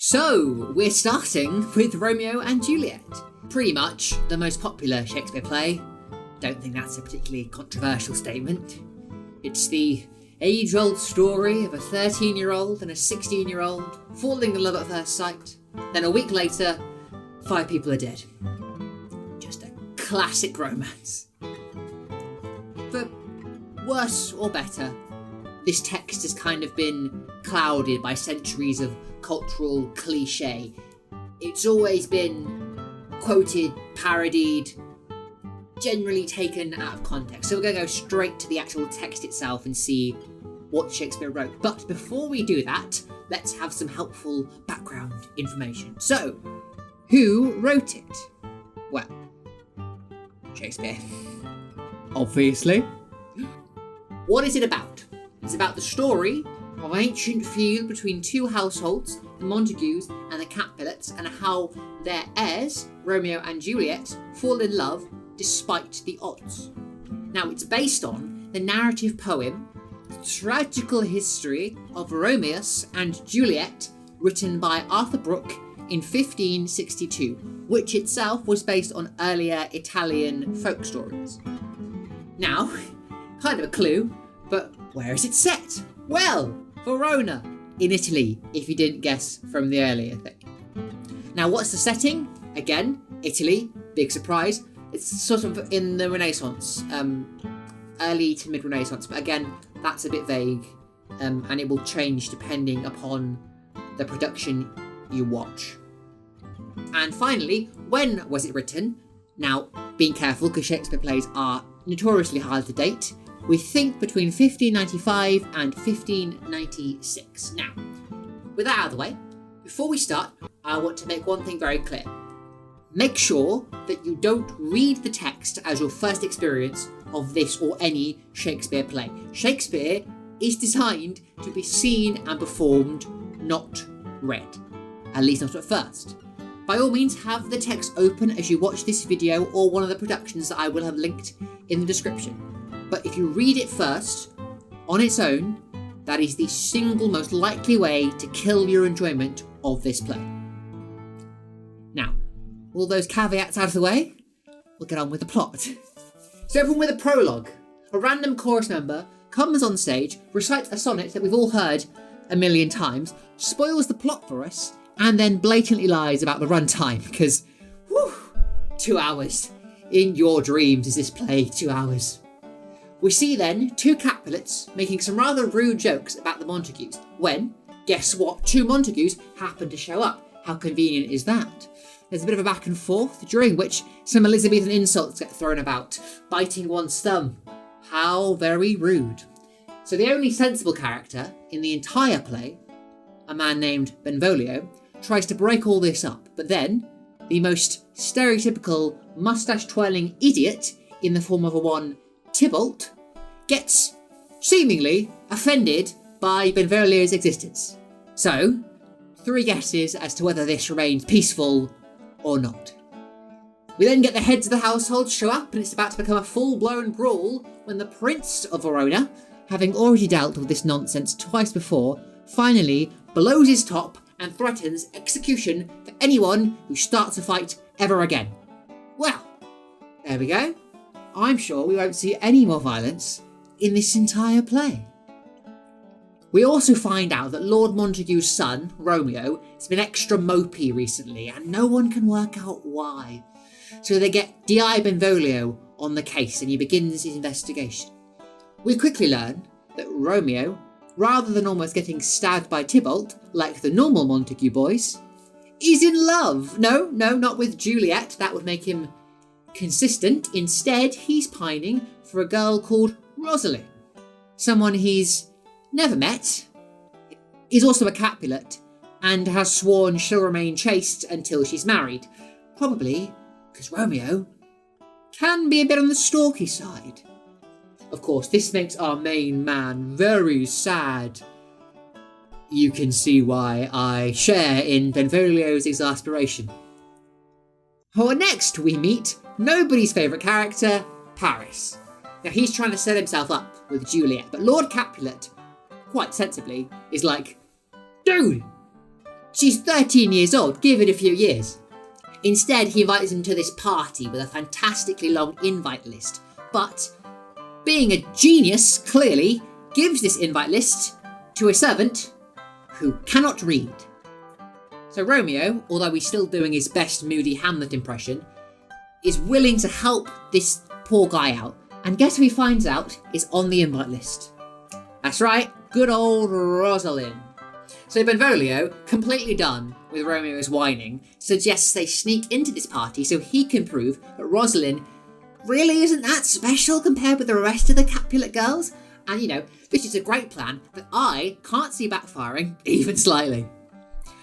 So, we're starting with Romeo and Juliet. Pretty much the most popular Shakespeare play. Don't think that's a particularly controversial statement. It's the age-old story of a 13-year-old and a 16-year-old falling in love at first sight. Then a week later, 5 people are dead. Just a classic romance. For worse or better, this text has kind of been clouded by centuries of cultural cliché. It's always been quoted, parodied, generally taken out of context. So we're going to go straight to the actual text itself and see what Shakespeare wrote. But before we do that, let's have some helpful background information. So, who wrote it? Well, Shakespeare. Obviously. What is it about? It's about the story of an ancient feud between two households, the Montagues and the Capulets, and how their heirs, Romeo and Juliet, fall in love despite the odds. Now, it's based on the narrative poem, The Tragical History of Romeus and Juliet, written by Arthur Brooke in 1562, which itself was based on earlier Italian folk stories. Now, kind of a clue, but where is it set? Well, Verona, in Italy, if you didn't guess from the earlier thing. Now, what's the setting? Again, Italy, big surprise. It's sort of in the Renaissance, early to mid-Renaissance, but again, that's a bit vague, and it will change depending upon the production you watch. And finally, when was it written? Now, being careful, because Shakespeare plays are notoriously hard to date. We think between 1595 and 1596. Now, with that out of the way, before we start, I want to make one thing very clear. Make sure that you don't read the text as your first experience of this or any Shakespeare play. Shakespeare is designed to be seen and performed, not read. At least not at first. By all means, have the text open as you watch this video or one of the productions that I will have linked in the description. But if you read it first, on its own, that is the single most likely way to kill your enjoyment of this play. Now, all those caveats out of the way, we'll get on with the plot. So everyone with a prologue. A random chorus member comes on stage, recites a sonnet that we've all heard a million times, spoils the plot for us, and then blatantly lies about the runtime, because, 2 hours. In your dreams is this play 2 hours. We see then 2 Capulets making some rather rude jokes about the Montagues, when, guess what, 2 Montagues happen to show up. How convenient is that? There's a bit of a back and forth, during which some Elizabethan insults get thrown about, biting one's thumb. How very rude. So the only sensible character in the entire play, a man named Benvolio, tries to break all this up, but then the most stereotypical moustache-twirling idiot in the form of a one Tybalt gets seemingly offended by Benvolio's existence. So, 3 guesses as to whether this remains peaceful or not. We then get the heads of the household show up, and it's about to become a full-blown brawl when the Prince of Verona, having already dealt with this nonsense twice before, finally blows his top and threatens execution for anyone who starts a fight ever again. Well, there we go. I'm sure we won't see any more violence in this entire play. We also find out that Lord Montague's son, Romeo, has been extra mopey recently, and no one can work out why. So they get D.I. Benvolio on the case, and he begins his investigation. We quickly learn that Romeo, rather than almost getting stabbed by Tybalt, like the normal Montague boys, is in love. No, not with Juliet. That would make him consistent. Instead, he's pining for a girl called Rosalind, someone he's never met, is also a Capulet, and has sworn she'll remain chaste until she's married. Probably because Romeo can be a bit on the stalky side. Of course, this makes our main man very sad. You can see why I share in Benvolio's exasperation. Oh, next we meet nobody's favourite character, Paris. Now he's trying to set himself up with Juliet, but Lord Capulet, quite sensibly, is like, dude, She's 13 years old, give it a few years. Instead, he invites him to this party with a fantastically long invite list, but, being a genius, clearly, gives this invite list to a servant who cannot read. So Romeo, although he's still doing his best moody Hamlet impression, is willing to help this poor guy out, and guess who he finds out is on the invite list? That's right, good old Rosalind. So Benvolio, completely done with Romeo's whining, suggests they sneak into this party so he can prove that Rosalind really isn't that special compared with the rest of the Capulet girls. And this is a great plan that I can't see backfiring even slightly.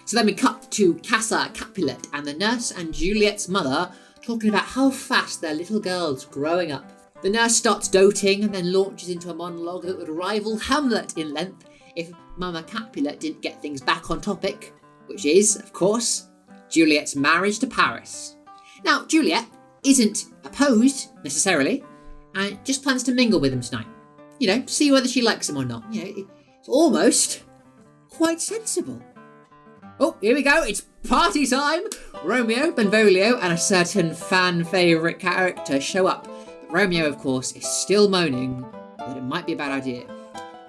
So then we cut to Casa Capulet and the nurse and Juliet's mother talking about how fast their little girl's growing up. The nurse starts doting and then launches into a monologue that would rival Hamlet in length if Mama Capulet didn't get things back on topic, which is, of course, Juliet's marriage to Paris. Now, Juliet isn't opposed, necessarily, and just plans to mingle with him tonight. See whether she likes him or not. It's almost quite sensible. Oh, here we go, it's party time! Romeo, Benvolio, and a certain fan favourite character show up. But Romeo, of course, is still moaning that it might be a bad idea.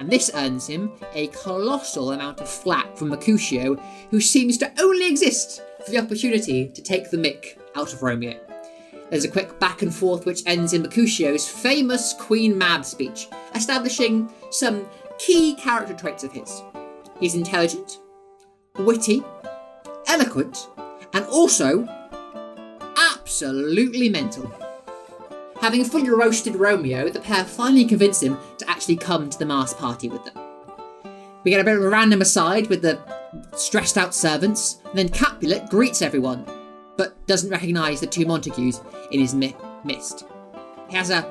And this earns him a colossal amount of flack from Mercutio, who seems to only exist for the opportunity to take the mick out of Romeo. There's a quick back and forth which ends in Mercutio's famous Queen Mab speech, establishing some key character traits of his. He's intelligent, witty, eloquent, and also absolutely mental. Having fully roasted Romeo, the pair finally convince him to actually come to the masked party with them. We get a bit of a random aside with the stressed out servants, and then Capulet greets everyone, but doesn't recognise the two Montagues in his midst. He has a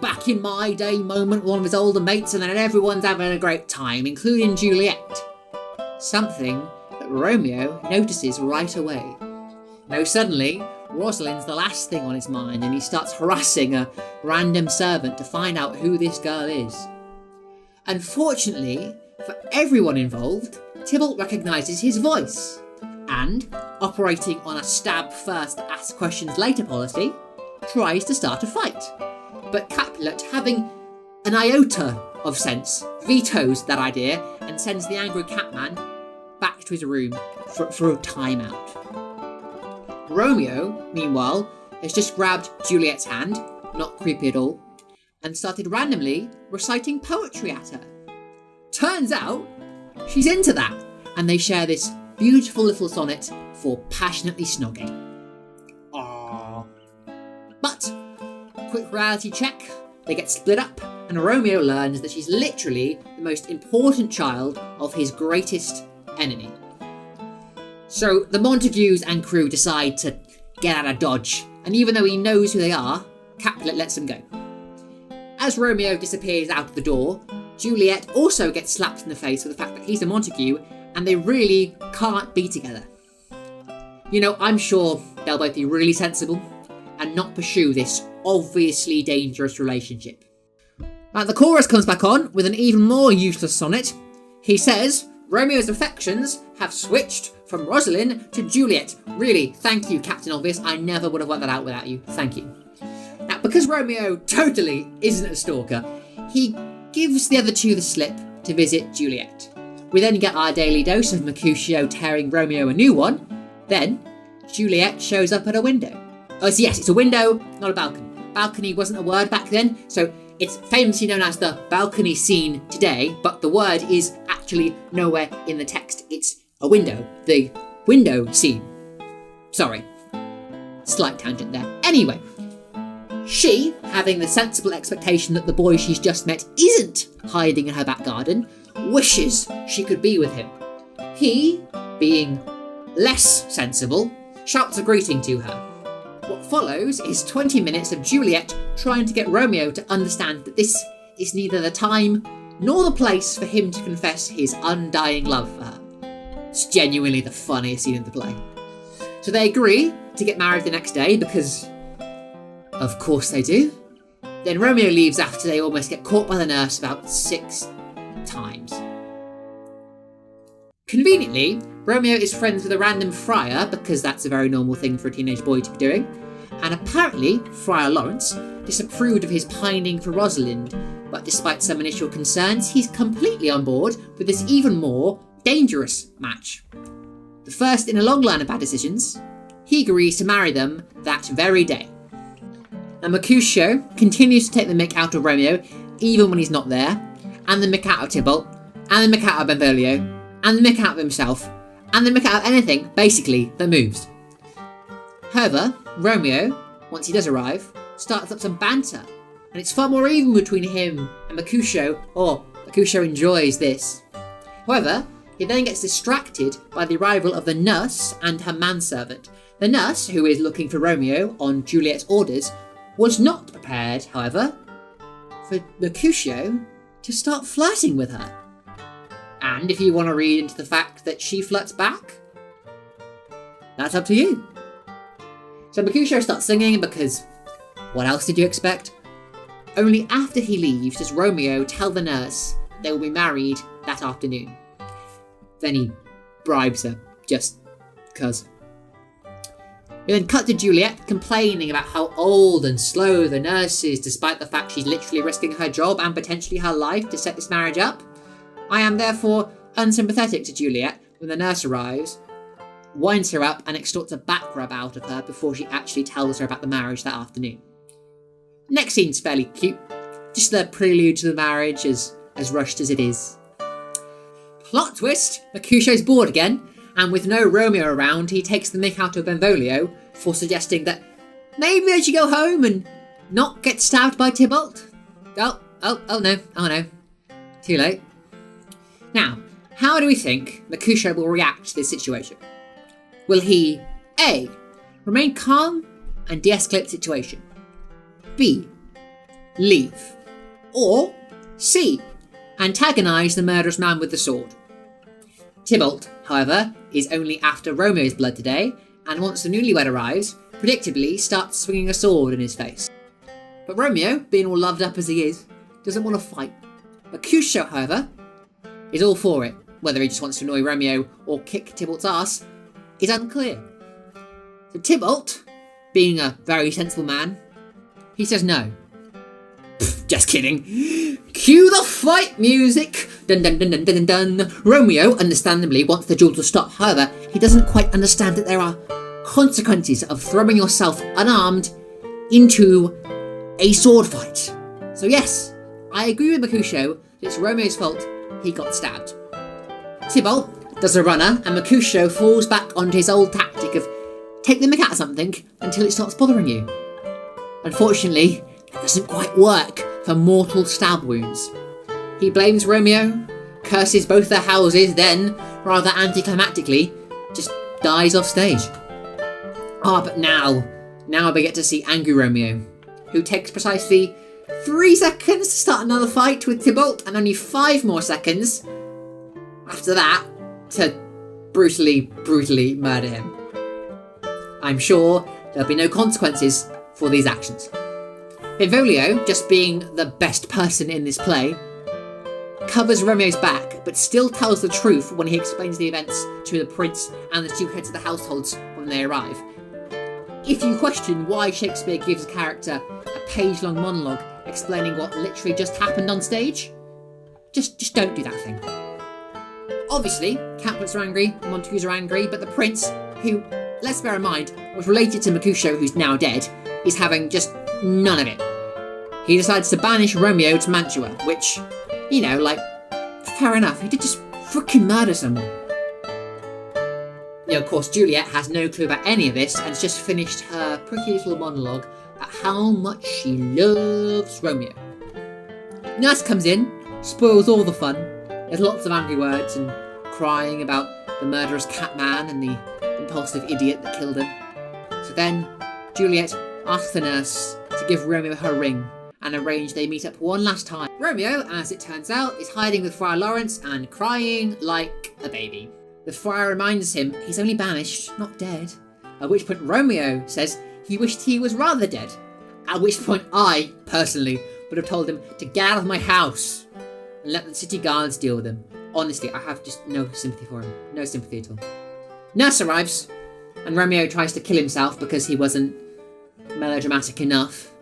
back in my day moment with one of his older mates, and then everyone's having a great time, including Juliet. Something that Romeo notices right away. Suddenly, Rosalind's the last thing on his mind, and he starts harassing a random servant to find out who this girl is. Unfortunately, for everyone involved, Tybalt recognises his voice, and, operating on a stab first, ask questions later policy, tries to start a fight. But Capulet, having an iota of sense, vetoes that idea and sends the angry Catman back to his room for a timeout. Romeo, meanwhile, has just grabbed Juliet's hand, not creepy at all, and started randomly reciting poetry at her. Turns out, she's into that, and they share this beautiful little sonnet for passionately snogging. Aww. But, quick reality check, they get split up, and Romeo learns that she's literally the most important child of his greatest enemy. So the Montagues and crew decide to get out of Dodge, and even though he knows who they are, Capulet lets them go. As Romeo disappears out of the door, Juliet also gets slapped in the face with the fact that he's a Montague, and they really can't be together. I'm sure they'll both be really sensible and not pursue this obviously dangerous relationship. But the chorus comes back on with an even more useless sonnet. He says, Romeo's affections have switched from Rosalind to Juliet. Really, thank you, Captain Obvious. I never would have worked that out without you. Thank you. Now, because Romeo totally isn't a stalker, he gives the other two the slip to visit Juliet. We then get our daily dose of Mercutio tearing Romeo a new one. Then, Juliet shows up at a window. Oh, so yes, it's a window, not a balcony. Balcony wasn't a word back then, so it's famously known as the balcony scene today, but the word is actually nowhere in the text. It's a window. The window scene. Sorry. Slight tangent there. Anyway, she, having the sensible expectation that the boy she's just met isn't hiding in her back garden, wishes she could be with him. He, being less sensible, shouts a greeting to her. What follows is 20 minutes of Juliet trying to get Romeo to understand that this is neither the time nor the place for him to confess his undying love for her. It's genuinely the funniest scene in the play. So they agree to get married the next day because, of course they do. Then Romeo leaves after they almost get caught by the nurse about 6 times. Conveniently, Romeo is friends with a random friar, because that's a very normal thing for a teenage boy to be doing, and apparently Friar Lawrence disapproved of his pining for Rosalind, but despite some initial concerns, he's completely on board with this even more dangerous match. The first in a long line of bad decisions, he agrees to marry them that very day. And Mercutio continues to take the mick out of Romeo, even when he's not there, and the mick out of Tybalt, and the mick out of Benvolio, and the mick out of himself, and the mick out of anything, basically, that moves. However, Romeo, once he does arrive, starts up some banter, and it's far more even between him and Mercutio, or Mercutio enjoys this. However, he then gets distracted by the arrival of the nurse and her manservant. The nurse, who is looking for Romeo on Juliet's orders, was not prepared, however, for Mercutio to start flirting with her. And if you want to read into the fact that she flirts back, that's up to you. So Mercutio starts singing because what else did you expect? Only after he leaves does Romeo tell the nurse they will be married that afternoon. Then he bribes her, just cause. We then cut to Juliet complaining about how old and slow the nurse is, despite the fact she's literally risking her job and potentially her life to set this marriage up. I am therefore unsympathetic to Juliet when the nurse arrives, winds her up and extorts a back rub out of her before she actually tells her about the marriage that afternoon. Next scene's fairly cute, just the prelude to the marriage as rushed as it is. Plot twist, Mercutio's bored again, and with no Romeo around, he takes the mick out of Benvolio for suggesting that maybe they should go home and not get stabbed by Tybalt. Oh no, too late. Now, how do we think Mercutio will react to this situation? Will he A. Remain calm and de-escalate the situation, B. Leave, or C. Antagonise the murderous man with the sword? Tybalt, however, is only after Romeo's blood today, and once the newlywed arrives, predictably starts swinging a sword in his face. But Romeo, being all loved up as he is, doesn't want to fight. Mercutio, however, is all for it. Whether he just wants to annoy Romeo or kick Tybalt's ass is unclear. So Tybalt, being a very sensible man, he says no. Just kidding. Cue the fight music! Dun dun dun dun dun dun dun. Romeo, understandably, wants the duel to stop. However, he doesn't quite understand that there are consequences of throwing yourself unarmed into a sword fight. So yes, I agree with Mercutio that it's Romeo's fault he got stabbed. Tybalt does a runner, and Mercutio falls back onto his old tactic of take the mick out of something until it starts bothering you. Unfortunately, that doesn't quite work for mortal stab wounds. He blames Romeo, curses both their houses, then, rather anticlimactically, just dies off stage. But now we get to see angry Romeo, who takes precisely 3 seconds to start another fight with Tybalt, and only 5 more seconds after that to brutally murder him. I'm sure there'll be no consequences for these actions. Benvolio, just being the best person in this play, covers Romeo's back, but still tells the truth when he explains the events to the prince and the 2 heads of the households when they arrive. If you question why Shakespeare gives a character a page-long monologue explaining what literally just happened on stage, just don't do that thing. Obviously, Capulets are angry, Montagues are angry, but the prince, who, let's bear in mind, was related to Mercutio, who's now dead, is having just none of it. He decides to banish Romeo to Mantua, which, fair enough, he did just freaking murder someone. Of course, Juliet has no clue about any of this and has just finished her pretty little monologue about how much she loves Romeo. Nurse comes in, spoils all the fun. There's lots of angry words and crying about the murderous Catman and the impulsive idiot that killed him. So then, Juliet asks the nurse to give Romeo her ring and arrange they meet up one last time. Romeo, as it turns out, is hiding with Friar Lawrence and crying like a baby. The friar reminds him he's only banished, not dead, at which point Romeo says he wished he was rather dead, at which point I, personally, would have told him to get out of my house and let the city guards deal with him. Honestly, I have just no sympathy for him. No sympathy at all. Nurse arrives, and Romeo tries to kill himself because he wasn't melodramatic enough.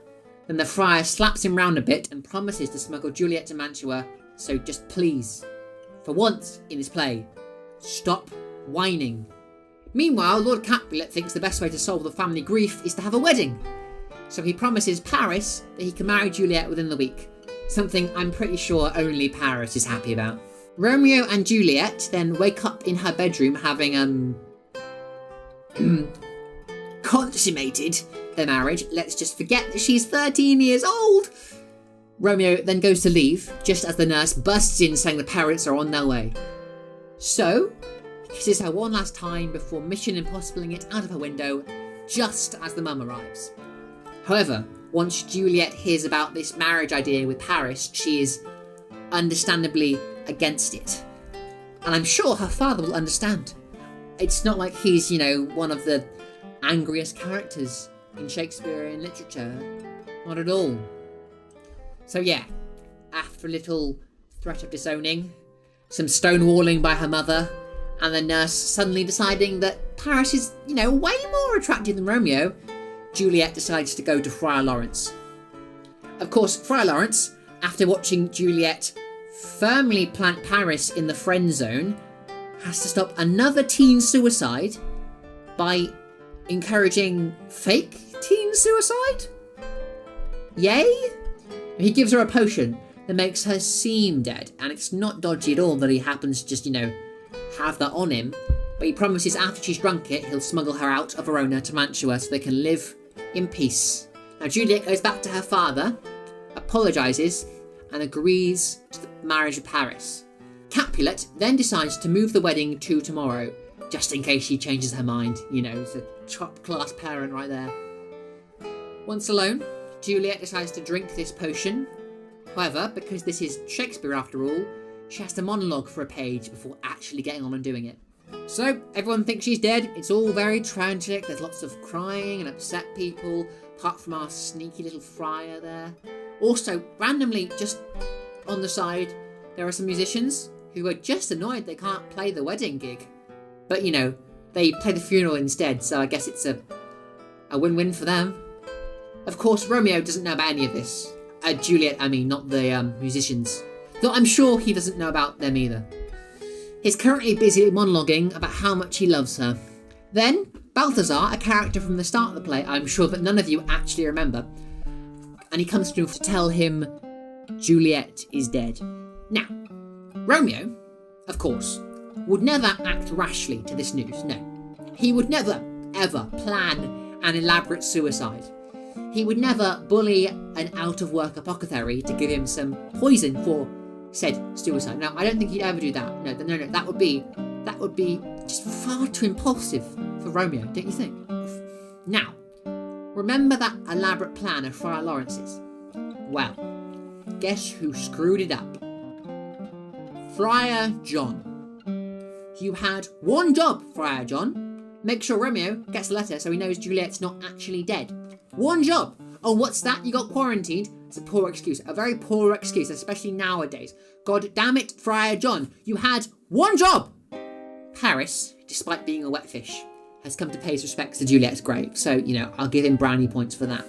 Then the friar slaps him round a bit and promises to smuggle Juliet to Mantua, so just please, for once in his play, stop whining. Meanwhile, Lord Capulet thinks the best way to solve the family grief is to have a wedding. So he promises Paris that he can marry Juliet within the week. Something I'm pretty sure only Paris is happy about. Romeo and Juliet then wake up in her bedroom having, consummated their marriage. Let's just forget that she's 13 years old. Romeo then goes to leave, just as the nurse busts in saying the parents are on their way. So, he kisses her one last time before mission impossibling it out of her window, just as the mum arrives. However, once Juliet hears about this marriage idea with Paris, she is understandably against it. And I'm sure her father will understand. It's not like he's, one of the angriest characters in Shakespearean literature. Not at all. So yeah, after a little threat of disowning, some stonewalling by her mother, and the nurse suddenly deciding that Paris is, way more attractive than Romeo, Juliet decides to go to Friar Lawrence. Of course, Friar Lawrence, after watching Juliet firmly plant Paris in the friend zone, has to stop another teen suicide by encouraging fake teen suicide? Yay? He gives her a potion that makes her seem dead, and it's not dodgy at all that he happens to just, have that on him, but he promises after she's drunk it, he'll smuggle her out of Verona to Mantua so they can live in peace. Now Juliet goes back to her father, apologises, and agrees to the marriage of Paris. Capulet then decides to move the wedding to tomorrow, just in case she changes her mind. It's a top-class parent right there. Once alone, Juliet decides to drink this potion. However, because this is Shakespeare after all, she has to monologue for a page before actually getting on and doing it. So, everyone thinks she's dead. It's all very tragic. There's lots of crying and upset people, apart from our sneaky little friar there. Also, randomly, just on the side, there are some musicians who are just annoyed they can't play the wedding gig. But, they play the funeral instead, so I guess it's a win-win for them. Of course, Romeo doesn't know about any of this. Juliet, not the musicians. Though I'm sure he doesn't know about them either. He's currently busy monologuing about how much he loves her. Then, Balthazar, a character from the start of the play, I'm sure that none of you actually remember, and he comes to tell him Juliet is dead. Now, Romeo, of course, would never act rashly to this news, no. He would never, ever plan an elaborate suicide. He would never bully an out-of-work apothecary to give him some poison for said suicide. Now, I don't think he'd ever do that. No, that would be just far too impulsive for Romeo, don't you think? Now, remember that elaborate plan of Friar Lawrence's? Well, guess who screwed it up? Friar John. You had one job, Friar John. Make sure Romeo gets a letter so he knows Juliet's not actually dead. One job. Oh, what's that? You got quarantined? It's a poor excuse. A very poor excuse, especially nowadays. God damn it, Friar John. You had one job. Paris, despite being a wet fish, has come to pay his respects to Juliet's grave. So, I'll give him brownie points for that.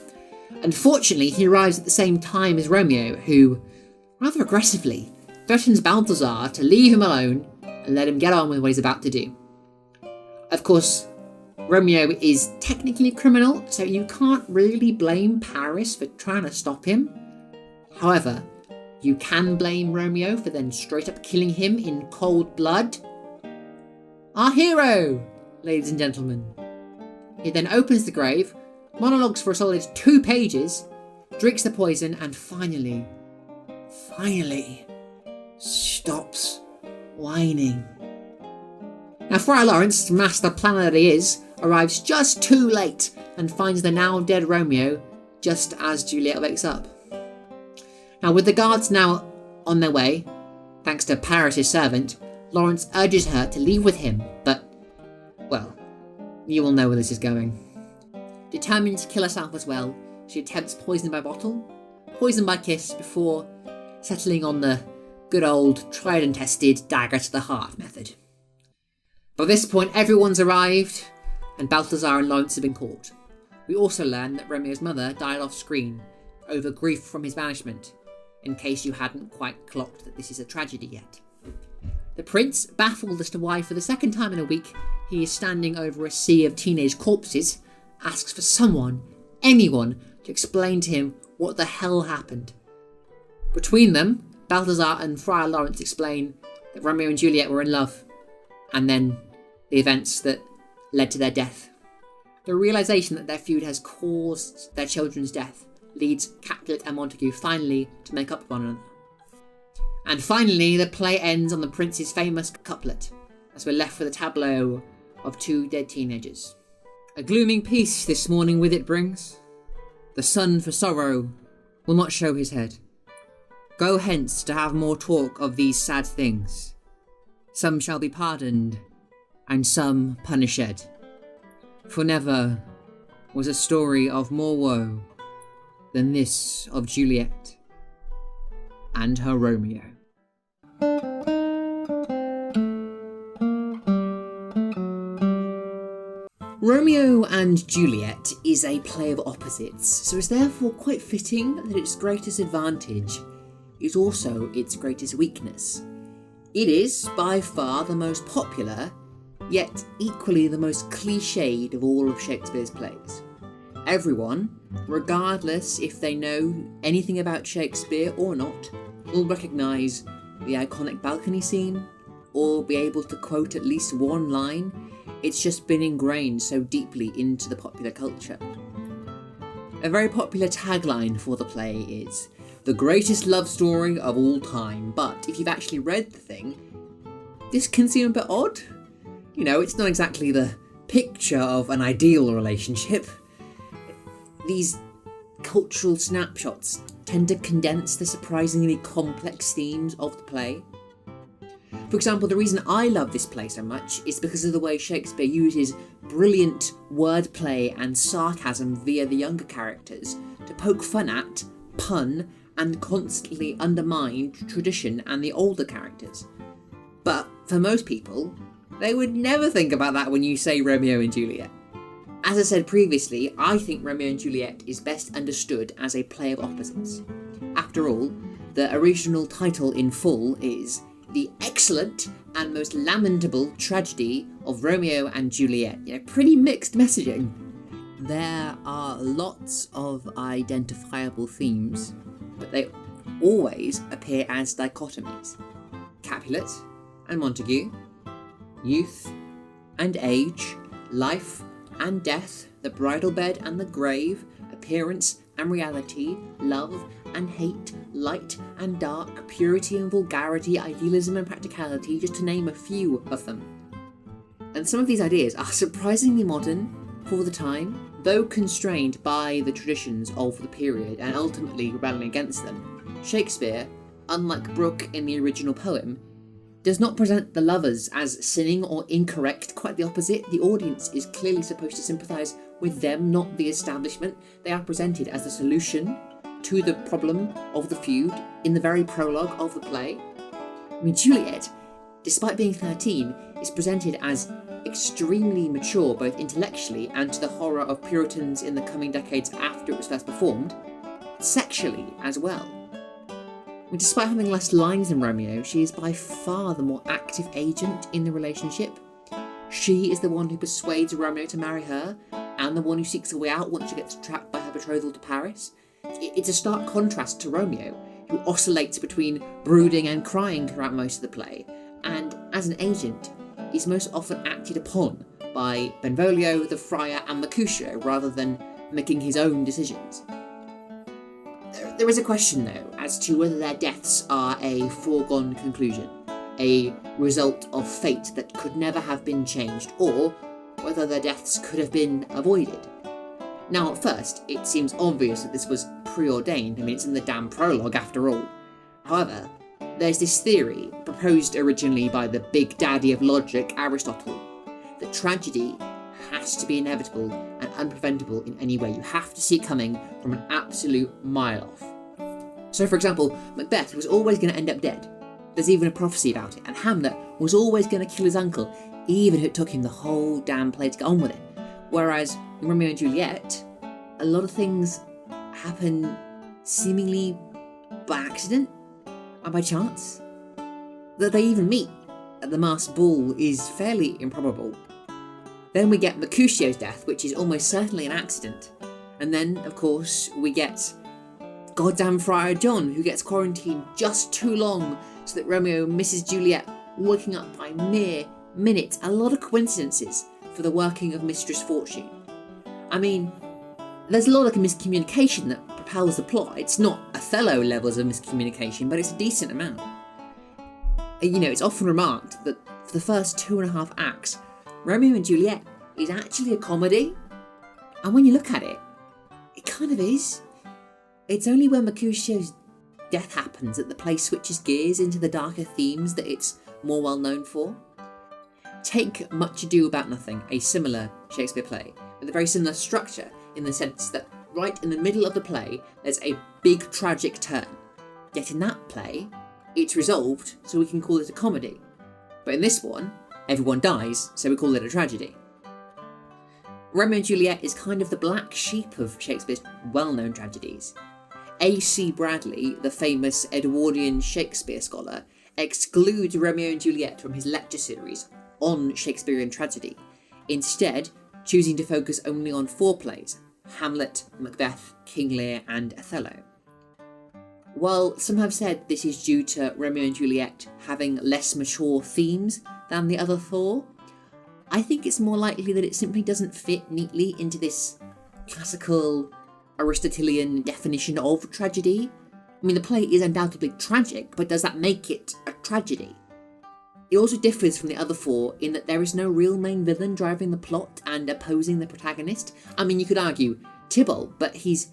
Unfortunately, he arrives at the same time as Romeo, who, rather aggressively, threatens Balthazar to leave him alone and let him get on with what he's about to do. Of course, Romeo is technically a criminal, so you can't really blame Paris for trying to stop him. However, you can blame Romeo for then straight up killing him in cold blood. Our hero, ladies and gentlemen. He then opens the grave, monologues for a solid 2 pages, drinks the poison, and finally, stops whining. Now, Friar Lawrence, master planner that he is, arrives just too late and finds the now dead Romeo just as Juliet wakes up. Now, with the guards now on their way, thanks to Paris' servant, Lawrence urges her to leave with him, but, well, you all know where this is going. Determined to kill herself as well, she attempts poison by bottle, poison by kiss, before settling on the Good old tried and tested dagger to the heart method. By this point, everyone's arrived, and Balthazar and Lawrence have been caught. We also learn that Romeo's mother died off screen over grief from his banishment, in case you hadn't quite clocked that this is a tragedy yet. The prince, baffled as to why for the second time in a week he is standing over a sea of teenage corpses, asks for someone, anyone, to explain to him what the hell happened. Between them, Balthazar and Friar Lawrence explain that Romeo and Juliet were in love, and then the events that led to their death. The realisation that their feud has caused their children's death leads Capulet and Montague finally to make up with one another. And finally, the play ends on the prince's famous couplet, as we're left with a tableau of two dead teenagers. A glooming peace this morning with it brings. The sun for sorrow will not show his head. Go hence to have more talk of these sad things. Some shall be pardoned, and some punished. For never was a story of more woe than this of Juliet and her Romeo. Romeo and Juliet is a play of opposites, so it's therefore quite fitting that its greatest advantage is also its greatest weakness. It is by far the most popular, yet equally the most cliched of all of Shakespeare's plays. Everyone, regardless if they know anything about Shakespeare or not, will recognise the iconic balcony scene, or be able to quote at least one line. It's just been ingrained so deeply into the popular culture. A very popular tagline for the play is, "The greatest love story of all time," but if you've actually read the thing, this can seem a bit odd. You know, it's not exactly the picture of an ideal relationship. These cultural snapshots tend to condense the surprisingly complex themes of the play. For example, the reason I love this play so much is because of the way Shakespeare uses brilliant wordplay and sarcasm via the younger characters to poke fun at, pun, and constantly undermine tradition and the older characters. But for most people, they would never think about that when you say Romeo and Juliet. As I said previously, I think Romeo and Juliet is best understood as a play of opposites. After all, the original title in full is The Excellent and Most Lamentable Tragedy of Romeo and Juliet. You know, pretty mixed messaging. There are lots of identifiable themes, but they always appear as dichotomies. Capulet and Montague, youth and age, life and death, the bridal bed and the grave, appearance and reality, love and hate, light and dark, purity and vulgarity, idealism and practicality, just to name a few of them. And some of these ideas are surprisingly modern for the time, though constrained by the traditions of the period and ultimately rebelling against them. Shakespeare, unlike Brooke in the original poem, does not present the lovers as sinning or incorrect, quite the opposite. The audience is clearly supposed to sympathise with them, not the establishment. They are presented as the solution to the problem of the feud in the very prologue of the play. I mean, Juliet, despite being 13, is presented as extremely mature, both intellectually and to the horror of Puritans in the coming decades after it was first performed, sexually as well. I mean, despite having less lines than Romeo, she is by far the more active agent in the relationship. She is the one who persuades Romeo to marry her, and the one who seeks a way out once she gets trapped by her betrothal to Paris. It's a stark contrast to Romeo, who oscillates between brooding and crying throughout most of the play, and as an agent, is most often acted upon by Benvolio, the Friar, and Mercutio, rather than making his own decisions. There is a question, though, as to whether their deaths are a foregone conclusion, a result of fate that could never have been changed, or whether their deaths could have been avoided. Now, at first, it seems obvious that this was preordained. I mean, it's in the damn prologue, after all. However, there's this theory, proposed originally by the big daddy of logic, Aristotle, that tragedy has to be inevitable and unpreventable in any way. You have to see it coming from an absolute mile off. So, for example, Macbeth was always going to end up dead. There's even a prophecy about it, and Hamlet was always going to kill his uncle, even if it took him the whole damn play to get on with it. Whereas in Romeo and Juliet, a lot of things happen seemingly by accident and by chance. That they even meet at the masked ball is fairly improbable. Then we get Mercutio's death, which is almost certainly an accident. And then, of course, we get goddamn Friar John, who gets quarantined just too long so that Romeo misses Juliet, waking up by mere minutes. A lot of coincidences for the working of Mistress Fortune. I mean, there's a lot of miscommunication that propels the plot. It's not Othello levels of miscommunication, but it's a decent amount. It's often remarked that for the first 2.5 acts, Romeo and Juliet is actually a comedy. And when you look at it, it kind of is. It's only when Mercutio's death happens that the play switches gears into the darker themes that it's more well known for. Take Much Ado About Nothing, a similar Shakespeare play, with a very similar structure in the sense that right in the middle of the play, there's a big tragic turn. Yet in that play, it's resolved, so we can call it a comedy. But in this one, everyone dies, so we call it a tragedy. Romeo and Juliet is kind of the black sheep of Shakespeare's well-known tragedies. A.C. Bradley, the famous Edwardian Shakespeare scholar, excludes Romeo and Juliet from his lecture series on Shakespearean tragedy, instead choosing to focus only on 4 plays: Hamlet, Macbeth, King Lear and Othello. While some have said this is due to Romeo and Juliet having less mature themes than the other 4, I think it's more likely that it simply doesn't fit neatly into this classical Aristotelian definition of tragedy. I mean, the play is undoubtedly tragic, but does that make it a tragedy? It also differs from the other 4 in that there is no real main villain driving the plot and opposing the protagonist. I mean, you could argue Tybalt, but he's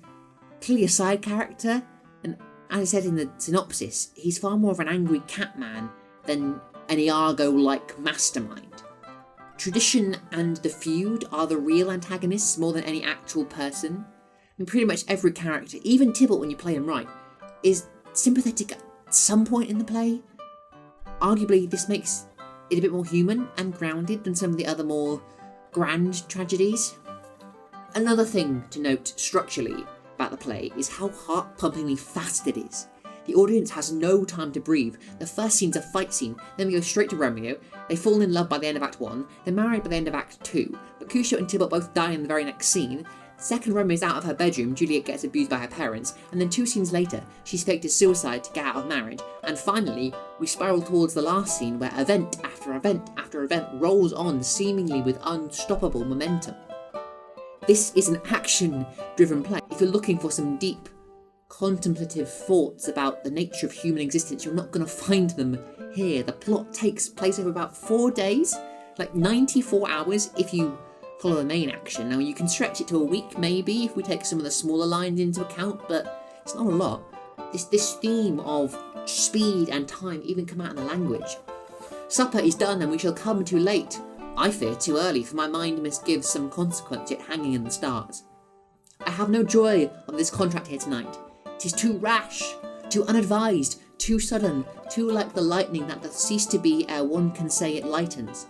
clearly a side character, and as I said in the synopsis, he's far more of an angry catman than an Iago-like mastermind. Tradition and the feud are the real antagonists more than any actual person. And pretty much every character, even Tybalt when you play him right, is sympathetic at some point in the play. Arguably, this makes it a bit more human and grounded than some of the other more grand tragedies. Another thing to note structurally about the play is how heart-pumpingly fast it is. The audience has no time to breathe. The first scene's a fight scene, then we go straight to Romeo, they fall in love by the end of Act 1, they're married by the end of Act 2, Mercutio and Tybalt both die in the very next scene, second Romeo's out of her bedroom, Juliet gets abused by her parents, and then 2 scenes later, she's faked a suicide to get out of marriage, and finally, we spiral towards the last scene where event after event after event rolls on seemingly with unstoppable momentum. This is an action-driven play. If you're looking for some deep, contemplative thoughts about the nature of human existence, you're not going to find them here. The plot takes place over about 4 days, like 94 hours if you follow the main action. Now, you can stretch it to a week maybe if we take some of the smaller lines into account, but it's not a lot. This theme of speed and time even come out in the language. Supper is done and we shall come too late. I fear too early, for my mind must give some consequence yet hanging in the stars. I have no joy of this contract here tonight. 'Tis too rash, too unadvised, too sudden, too like the lightning that doth cease to be ere one can say it lightens.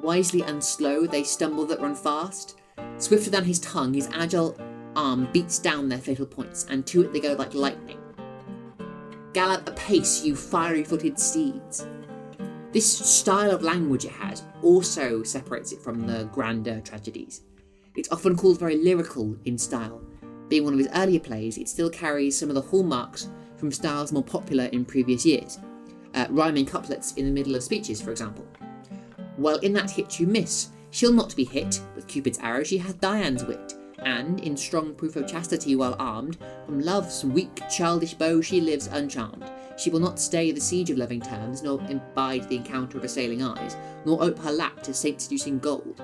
Wisely and slow they stumble that run fast. Swifter than his tongue, his agile arm beats down their fatal points, and to it they go like lightning. Gallop apace, you fiery-footed steeds. This style of language it has also separates it from the grander tragedies. It's often called very lyrical in style. Being one of his earlier plays, it still carries some of the hallmarks from styles more popular in previous years. Rhyming couplets in the middle of speeches, for example. Well, in that hit you miss. She'll not be hit with Cupid's arrow, she hath Dian's wit. And, in strong proof of chastity well armed, from love's weak childish bow she lives uncharmed. She will not stay the siege of loving terms, nor abide the encounter of assailing eyes, nor ope her lap to saint-seducing gold.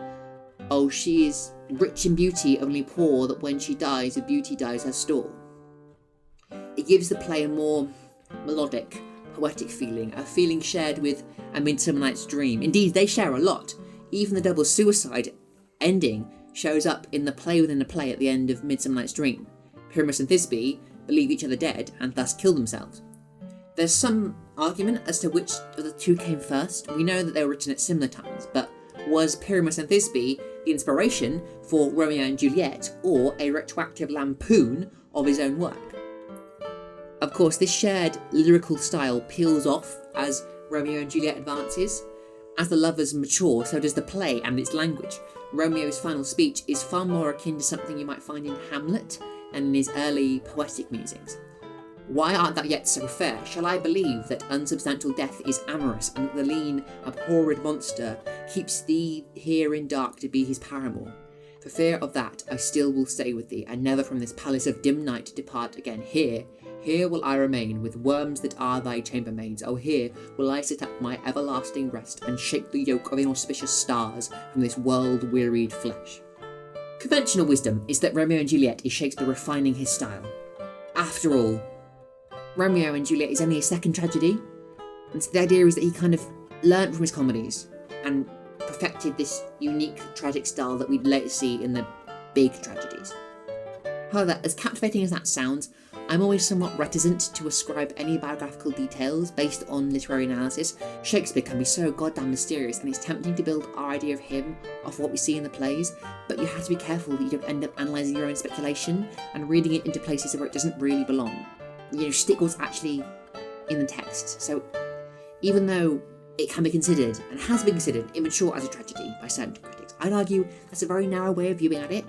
Oh, she is rich in beauty, only poor that when she dies, of beauty dies her store. It gives the play a more melodic, poetic feeling, a feeling shared with A Midsummer Night's Dream. Indeed, they share a lot. Even the double suicide ending shows up in the play within the play at the end of Midsummer Night's Dream. Pyramus and Thisbe believe each other dead and thus kill themselves. There's some argument as to which of the two came first. We know that they were written at similar times, but was Pyramus and Thisbe the inspiration for Romeo and Juliet, or a retroactive lampoon of his own work? Of course, this shared lyrical style peels off as Romeo and Juliet advances. As the lovers mature, so does the play and its language. Romeo's final speech is far more akin to something you might find in Hamlet and in his early poetic musings. Why art thou yet so fair? Shall I believe that unsubstantial death is amorous, and that the lean, abhorred monster keeps thee here in dark to be his paramour? For fear of that, I still will stay with thee, and never from this palace of dim night depart again. Here will I remain, with worms that are thy chambermaids. Oh, here will I set up my everlasting rest, and shake the yoke of inauspicious stars from this world-wearied flesh. Conventional wisdom is that Romeo and Juliet is Shakespeare refining his style. After all, Romeo and Juliet is only a second tragedy, and so the idea is that he kind of learnt from his comedies and perfected this unique tragic style that we'd later see in the big tragedies. However, as captivating as that sounds, I'm always somewhat reticent to ascribe any biographical details based on literary analysis. Shakespeare can be so goddamn mysterious, and it's tempting to build our idea of him off what we see in the plays, but you have to be careful that you don't end up analysing your own speculation and reading it into places where it doesn't really belong. Stick what's actually in the text. So even though it can be considered, and has been considered, immature as a tragedy by certain critics, I'd argue that's a very narrow way of viewing at it.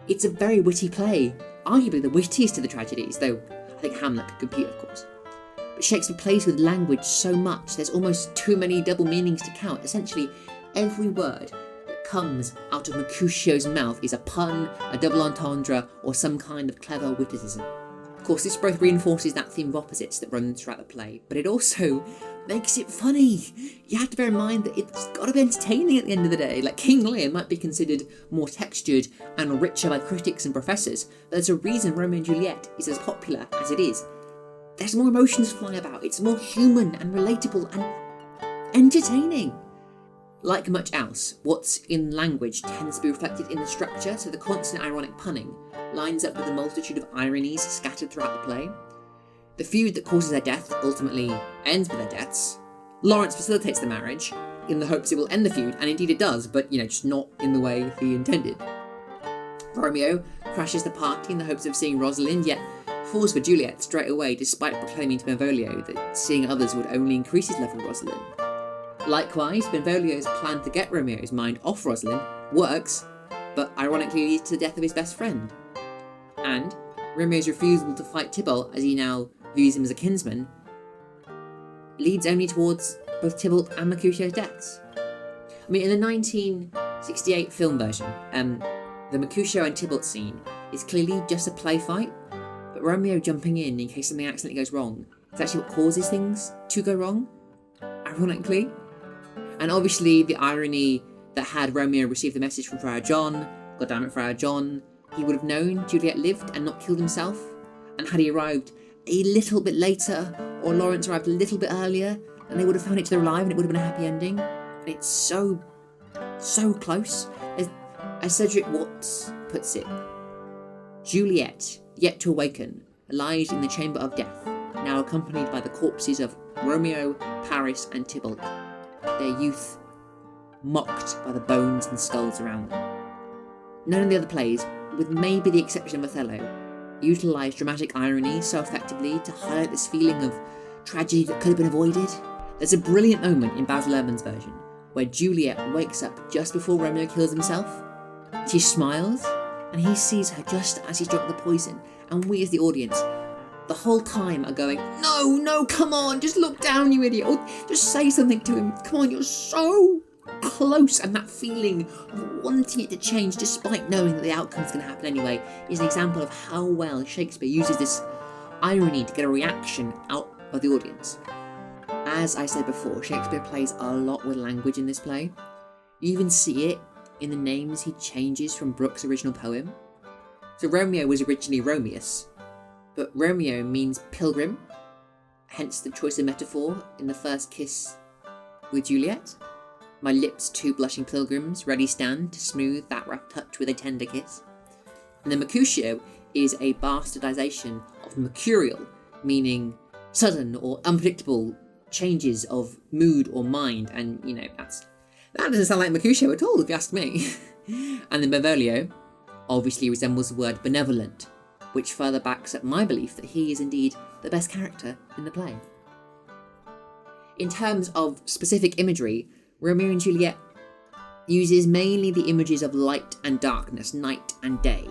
It's a very witty play, arguably the wittiest of the tragedies, though I think Hamlet could compete, of course. But Shakespeare plays with language so much, there's almost too many double meanings to count. Essentially, every word that comes out of Mercutio's mouth is a pun, a double entendre, or some kind of clever witticism. Of course, this both reinforces that theme of opposites that runs throughout the play, but it also makes it funny. You have to bear in mind that it's got to be entertaining at the end of the day. Like, King Lear might be considered more textured and richer by critics and professors, but there's a reason Romeo and Juliet is as popular as it is. There's more emotions flying about, it's more human and relatable and entertaining. Like much else, what's in language tends to be reflected in the structure, so the constant ironic punning lines up with the multitude of ironies scattered throughout the play. The feud that causes their death ultimately ends with their deaths. Lawrence facilitates the marriage in the hopes it will end the feud, and indeed it does, but just not in the way he intended. Romeo crashes the party in the hopes of seeing Rosalind, yet falls for Juliet straight away, despite proclaiming to Benvolio that seeing others would only increase his love for Rosalind. Likewise, Benvolio's plan to get Romeo's mind off Rosalind works, but ironically leads to the death of his best friend. And Romeo's refusal to fight Tybalt, as he now views him as a kinsman, leads only towards both Tybalt and Mercutio's deaths. In the 1968 film version, the Mercutio and Tybalt scene is clearly just a play fight, but Romeo jumping in case something accidentally goes wrong is actually what causes things to go wrong, ironically. And obviously the irony that had Romeo received the message from Friar John, goddammit Friar John, he would have known Juliet lived and not killed himself, and had he arrived a little bit later, or Lawrence arrived a little bit earlier, then they would have found each other alive and it would have been a happy ending. And it's so close. As Cedric Watts puts it, Juliet, yet to awaken, lies in the chamber of death, now accompanied by the corpses of Romeo, Paris, and Tybalt, their youth mocked by the bones and skulls around them. None of the other plays, with maybe the exception of Othello, utilise dramatic irony so effectively to highlight this feeling of tragedy that could have been avoided. There's a brilliant moment in Baz Luhrmann's version where Juliet wakes up just before Romeo kills himself. She smiles, and he sees her just as he's drunk the poison, and we as the audience, the whole time, are going, no, come on, just look down, you idiot, or just say something to him, come on, you're so close. And that feeling of wanting it to change despite knowing that the outcome's going to happen anyway is an example of how well Shakespeare uses this irony to get a reaction out of the audience. As I said before, Shakespeare plays a lot with language in this play. You even see it in the names he changes from Brooke's original poem. So Romeo was originally Romeus, but Romeo means pilgrim, hence the choice of metaphor in the first kiss with Juliet. My lips, two blushing pilgrims, ready stand to smooth that rough touch with a tender kiss. And the Mercutio is a bastardization of mercurial, meaning sudden or unpredictable changes of mood or mind, and that doesn't sound like Mercutio at all, if you ask me. And then Benvolio obviously resembles the word benevolent, which further backs up my belief that he is indeed the best character in the play. In terms of specific imagery, Romeo and Juliet uses mainly the images of light and darkness, night and day.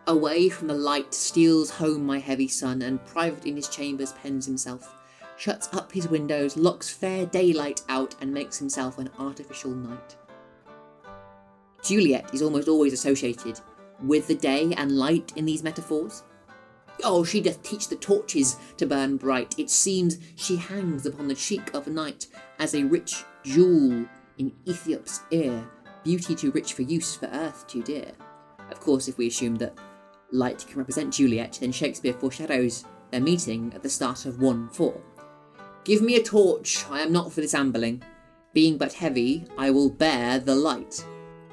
Away from the light steals home my heavy son, and private in his chambers pens himself, shuts up his windows, locks fair daylight out, and makes himself an artificial night. Juliet is almost always associated with the day and light in these metaphors. Oh, she doth teach the torches to burn bright. It seems she hangs upon the cheek of night as a rich jewel in Ethiop's ear, beauty too rich for use, for earth too dear. Of course, if we assume that light can represent Juliet, then Shakespeare foreshadows their meeting at the start of 1-4. Give me a torch, I am not for disambling. Being but heavy, I will bear the light.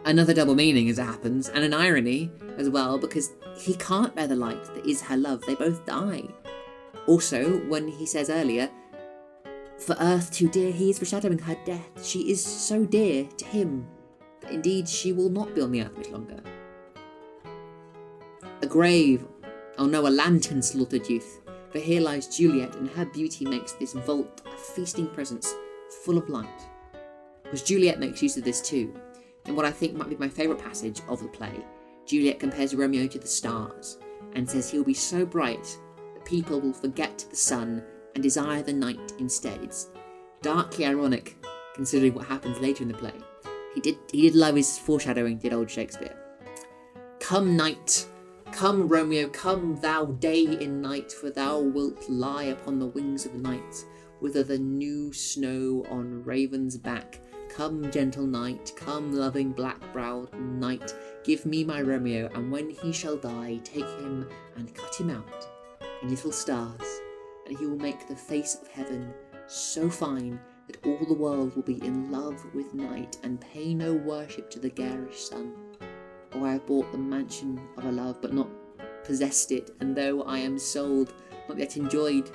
Another double meaning as it happens, and an irony as well, because he can't bear the light that is her love. They both die. Also, when he says earlier, for earth too dear, he is foreshadowing her death. She is so dear to him that indeed she will not be on the earth much longer. A grave, oh no, a lantern slaughtered youth, for here lies Juliet, and her beauty makes this vault a feasting presence full of light. Because Juliet makes use of this too. In what I think might be my favourite passage of the play, Juliet compares Romeo to the stars, and says he'll be so bright that people will forget the sun and desire the night instead. It's darkly ironic, considering what happens later in the play. He did love his foreshadowing, did old Shakespeare. Come night, come Romeo, come thou day in night, for thou wilt lie upon the wings of night, whither the new snow on raven's back. Come gentle night, come loving black-browed night, give me my Romeo, and when he shall die, take him and cut him out in little stars, and he will make the face of heaven so fine that all the world will be in love with night, and pay no worship to the garish sun. Oh, I have bought the mansion of a love, but not possessed it, and though I am sold, not yet enjoyed.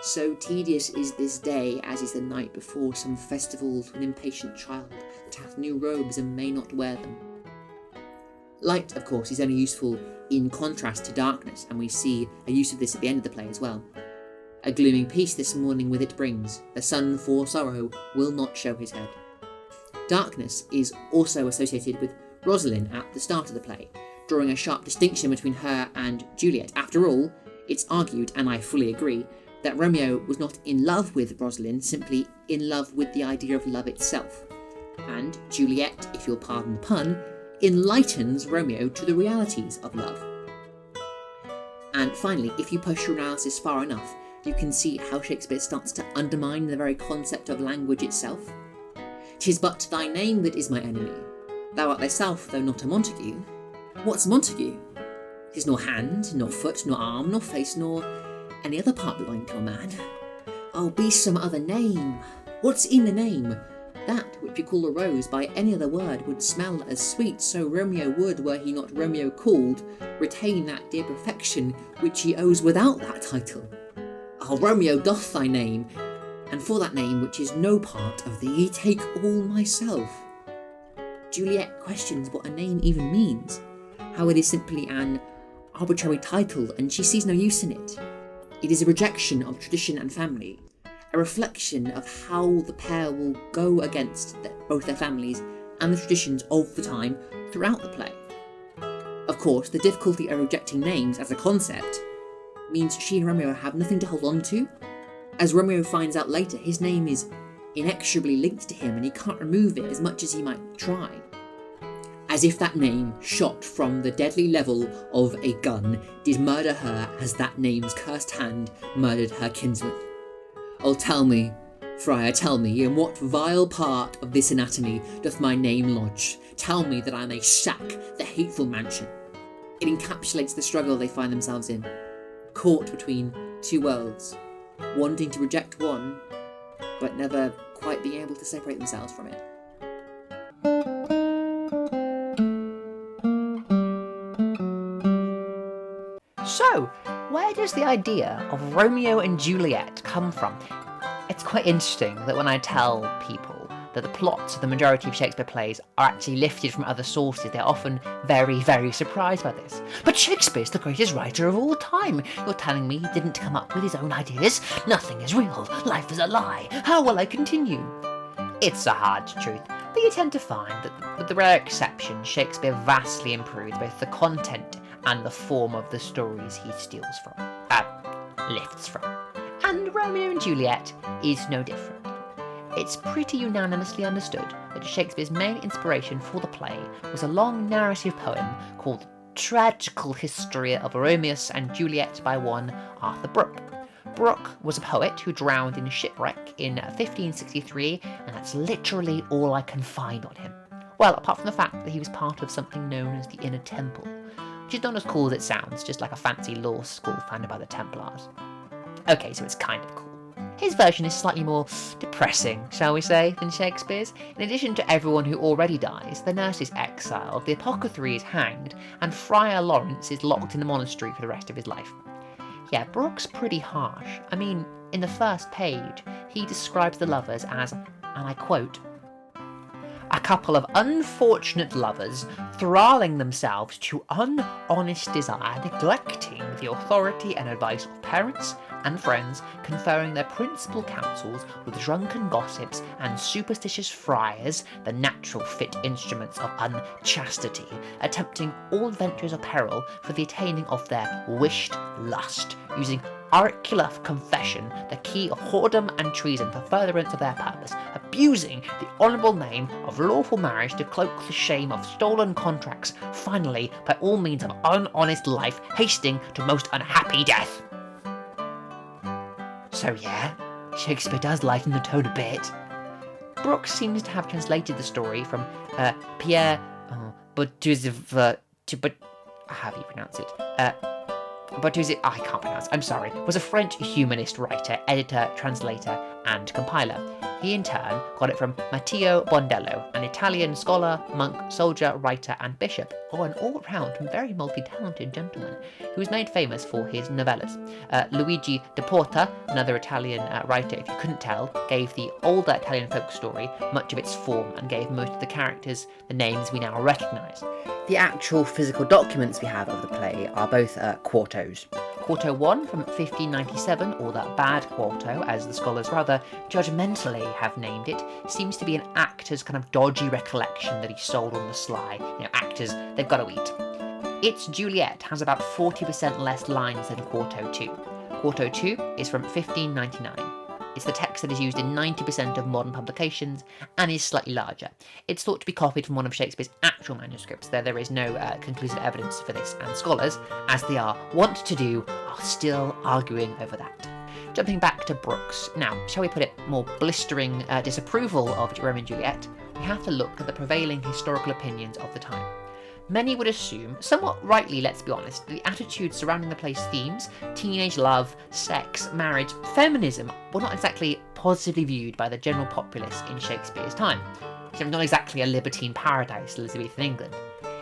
So tedious is this day, as is the night before some festival to an impatient child that hath new robes and may not wear them. Light, of course, is only useful in contrast to darkness, and we see a use of this at the end of the play as well. A glooming peace this morning with it brings, the sun for sorrow will not show his head. Darkness is also associated with Rosalind at the start of the play, drawing a sharp distinction between her and Juliet. After all, it's argued, and I fully agree, that Romeo was not in love with Rosalind, simply in love with the idea of love itself. And Juliet, if you'll pardon the pun, enlightens Romeo to the realities of love. And finally, if you push your analysis far enough, you can see how Shakespeare starts to undermine the very concept of language itself. "'Tis but thy name that is my enemy. Thou art thyself, though not a Montague." What's Montague? 'Tis nor hand, nor foot, nor arm, nor face, nor any other part belonging to a man. Oh, be some other name. What's in the name? That which we call a rose by any other word would smell as sweet, so Romeo would, were he not Romeo called, retain that dear perfection which he owes without that title. Oh, Romeo doth thy name, and for that name which is no part of thee, take all myself. Juliet questions what a name even means, how it is simply an arbitrary title, and she sees no use in it. It is a rejection of tradition and family, a reflection of how the pair will go against both their families and the traditions of the time throughout the play. Of course, the difficulty of rejecting names as a concept means she and Romeo have nothing to hold on to. As Romeo finds out later, his name is inexorably linked to him and he can't remove it as much as he might try. As if that name, shot from the deadly level of a gun, did murder her as that name's cursed hand murdered her kinsman. Oh, tell me, Friar, tell me, in what vile part of this anatomy doth my name lodge? Tell me that I may sack the hateful mansion. It encapsulates the struggle they find themselves in, caught between two worlds, wanting to reject one, but never quite being able to separate themselves from it. So, where does the idea of Romeo and Juliet come from? It's quite interesting that when I tell people that the plots of the majority of Shakespeare plays are actually lifted from other sources, they're often very, very surprised by this. But Shakespeare's the greatest writer of all time. You're telling me he didn't come up with his own ideas? Nothing is real. Life is a lie. How will I continue? It's a hard truth, but you tend to find that, with the rare exception, Shakespeare vastly improves both the content and the form of the stories he steals from, lifts from. And Romeo and Juliet is no different. It's pretty unanimously understood that Shakespeare's main inspiration for the play was a long narrative poem called Tragical History of Romeo and Juliet by one Arthur Brooke. Brooke was a poet who drowned in a shipwreck in 1563, and that's literally all I can find on him. Well, apart from the fact that he was part of something known as the Inner Temple, which is not as cool as it sounds, just like a fancy law school founded by the Templars. Okay, so it's kind of cool. His version is slightly more depressing, shall we say, than Shakespeare's. In addition to everyone who already dies, the nurse is exiled, the apothecary is hanged, and Friar Lawrence is locked in the monastery for the rest of his life. Yeah, Brooke's pretty harsh. I mean, in the first page, he describes the lovers as, and I quote, "a couple of unfortunate lovers thralling themselves to unhonest desire, neglecting the authority and advice of parents and friends, conferring their principal counsels with drunken gossips and superstitious friars, the natural fit instruments of unchastity, attempting all adventures of peril for the attaining of their wished lust, using oracular confession, the key of whoredom and treason for furtherance of their purpose, abusing the honourable name of lawful marriage to cloak the shame of stolen contracts, finally, by all means of unhonest life, hasting to most unhappy death." So yeah, Shakespeare does lighten the tone a bit. Brooke seems to have translated the story from Pierre Boutuzov to how do you pronounce it? I can't pronounce. I'm sorry. Was a French humanist writer, editor, translator, and compiler. He in turn got it from Matteo Bondello, an Italian scholar, monk, soldier, writer, and bishop, or an all-round and very multi-talented gentleman who was made famous for his novellas. Luigi de Porta, another Italian writer, if you couldn't tell, gave the older Italian folk story much of its form and gave most of the characters the names we now recognise. The actual physical documents we have of the play are both quartos. Quarto 1 from 1597, or the Bad Quarto, as the scholars rather judgmentally have named it, seems to be an actor's kind of dodgy recollection that he sold on the sly. You know, actors, they've got to eat. Its Juliet has about 40% less lines than Quarto 2. Quarto 2 is from 1599. It's the text that is used in 90% of modern publications and is slightly larger. It's thought to be copied from one of Shakespeare's actual manuscripts, though there is no conclusive evidence for this, and scholars, as they are wont to do, are still arguing over that. Jumping back to Brooks, now, shall we put it, more blistering disapproval of Romeo and Juliet, we have to look at the prevailing historical opinions of the time. Many would assume, somewhat rightly let's be honest, that the attitudes surrounding the play's themes, teenage love, sex, marriage, feminism, were not exactly positively viewed by the general populace in Shakespeare's time. It's not exactly a libertine paradise, Elizabethan England.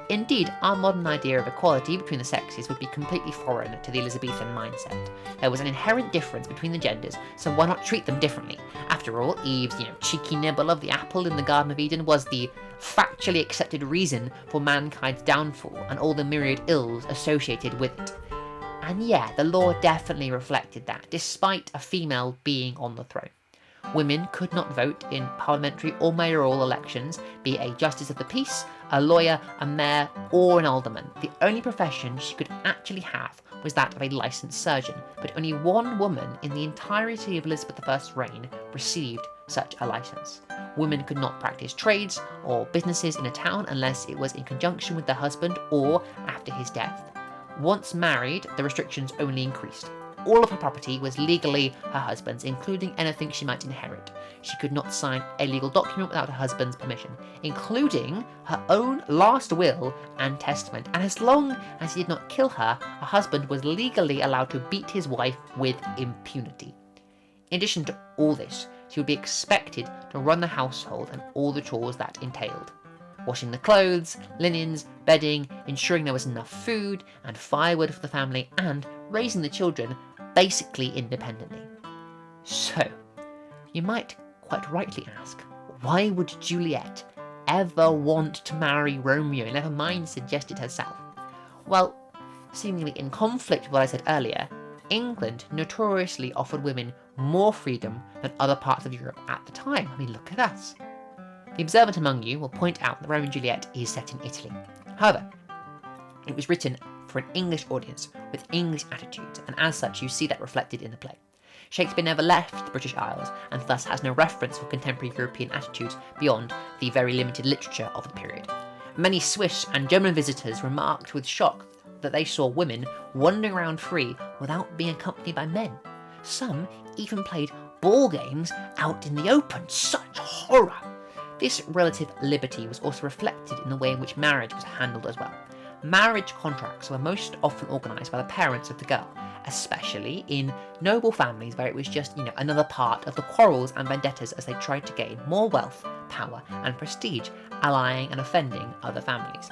Indeed, our modern idea of equality between the sexes would be completely foreign to the Elizabethan mindset. There was an inherent difference between the genders, so why not treat them differently? After all, Eve's, cheeky nibble of the apple in the Garden of Eden was the factually accepted reason for mankind's downfall and all the myriad ills associated with it. And yeah, the law definitely reflected that, despite a female being on the throne. Women could not vote in parliamentary or mayoral elections, be a justice of the peace, a lawyer, a mayor, or an alderman. The only profession she could actually have was that of a licensed surgeon, but only one woman in the entirety of Elizabeth I's reign received such a license. Women could not practice trades or businesses in a town unless it was in conjunction with their husband or after his death. Once married, the restrictions only increased. All of her property was legally her husband's, including anything she might inherit. She could not sign a legal document without her husband's permission, including her own last will and testament, and as long as he did not kill her, her husband was legally allowed to beat his wife with impunity. In addition to all this, she would be expected to run the household and all the chores that entailed. washing the clothes, linens, bedding, ensuring there was enough food and firewood for the family, and raising the children basically independently. So, you might quite rightly ask, why would Juliet ever want to marry Romeo, never mind suggest it herself? Well, seemingly in conflict with what I said earlier, England notoriously offered women more freedom than other parts of Europe at the time. I mean, look at us. The observant among you will point out that Romeo and Juliet is set in Italy. However, it was written for an English audience with English attitudes, and as such you see that reflected in the play. Shakespeare never left the British Isles, and thus has no reference for contemporary European attitudes beyond the very limited literature of the period. Many Swiss and German visitors remarked with shock that they saw women wandering around free without being accompanied by men. Some even played ball games out in the open. Such horror! This relative liberty was also reflected in the way in which marriage was handled as well. Marriage contracts were most often organised by the parents of the girl, especially in noble families where it was just, another part of the quarrels and vendettas as they tried to gain more wealth, power and prestige, allying and offending other families.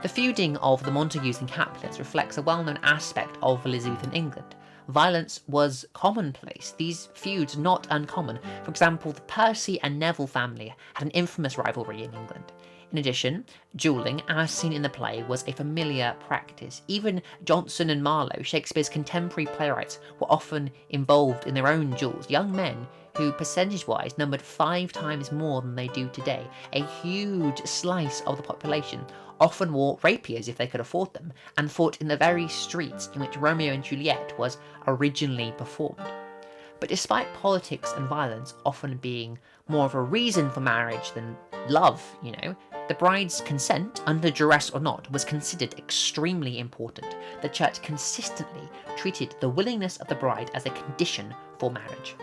The feuding of the Montagues and Capulets reflects a well-known aspect of Elizabethan England. Violence was commonplace, these feuds not uncommon. For example, the Percy and Neville family had an infamous rivalry in England. In addition, duelling, as seen in the play, was a familiar practice. Even Jonson and Marlowe, Shakespeare's contemporary playwrights, were often involved in their own duels. Young men who, percentage-wise, numbered 5 times more than they do today. A huge slice of the population often wore rapiers if they could afford them, and fought in the very streets in which Romeo and Juliet was originally performed. But despite politics and violence often being more of a reason for marriage than love, the bride's consent, under duress or not, was considered extremely important. The church consistently treated the willingness of the bride as a condition for marriage.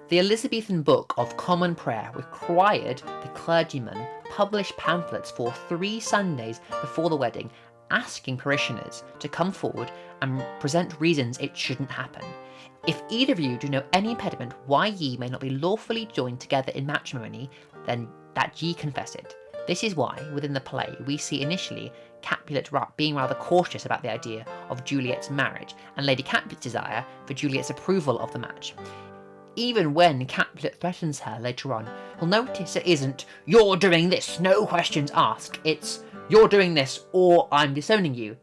The Elizabethan Book of Common Prayer required the clergyman publish pamphlets for 3 Sundays before the wedding, asking parishioners to come forward and present reasons it shouldn't happen. If either of you do know any impediment why ye may not be lawfully joined together in matrimony, then that ye confess it. This is why, within the play, we see initially Capulet being rather cautious about the idea of Juliet's marriage, and Lady Capulet's desire for Juliet's approval of the match. Even when Capulet threatens her later on, you'll notice it isn't, "You're doing this, no questions asked," it's, "You're doing this, or I'm disowning you."